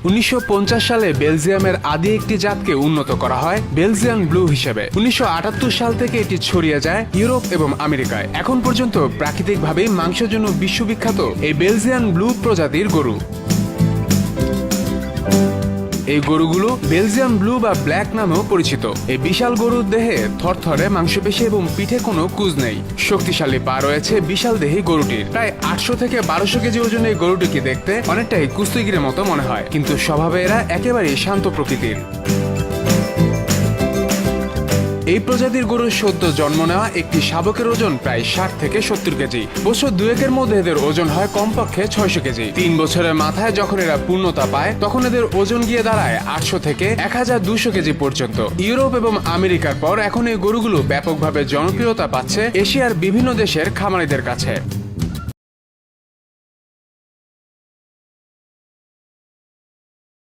1950 সালে বেলজিয়ামের আদি একটি জাতকে উন্নত করা হয় বেলজিয়ান ব্লু হিসেবে। 1978 সাল থেকে এটি ছড়িয়ে যায় ইউরোপ এবং আমেরিকায়। এখন পর্যন্ত প্রাকৃতিকভাবে মাংসের জন্য বিশ্ববিখ্যাত এই বেলজিয়ান ব্লু প্রজাতির গরু। এই গরুগুলো বেলজিয়ান ব্লু বা ব্ল্যাক নামেও পরিচিত। এই বিশাল গরুর দেহে থরথরে মাংসপেশি এবং পিঠে কোনো কুঁজ নেই। শক্তিশালী পা রয়েছে বিশাল দেহি গরুটির। প্রায় 800 থেকে 1200 কেজি ওজনের এই গরুটিকে দেখতে অনেকটাই কুস্তিগিরের মতো মনে হয়, কিন্তু স্বভাবে এরা একেবারেই শান্ত প্রকৃতির। এই প্রজাতির গরুর সদ্য জন্ম নেওয়া একটি শাবকের ওজন প্রায় 60 থেকে 70 কেজি। বছর দুয়েকের মধ্যে এদের ওজন হয় কমপক্ষে 600 কেজি। 3 বছরের মাথায় যখন এরা পূর্ণতা পায় তখন এদের ওজন গিয়ে দাঁড়ায় 800 থেকে 1200 কেজি পর্যন্ত। ইউরোপ এবং আমেরিকার পর এখন এই গরুগুলো ব্যাপকভাবে জনপ্রিয়তা পাচ্ছে এশিয়ার বিভিন্ন দেশের খামারিদের কাছে।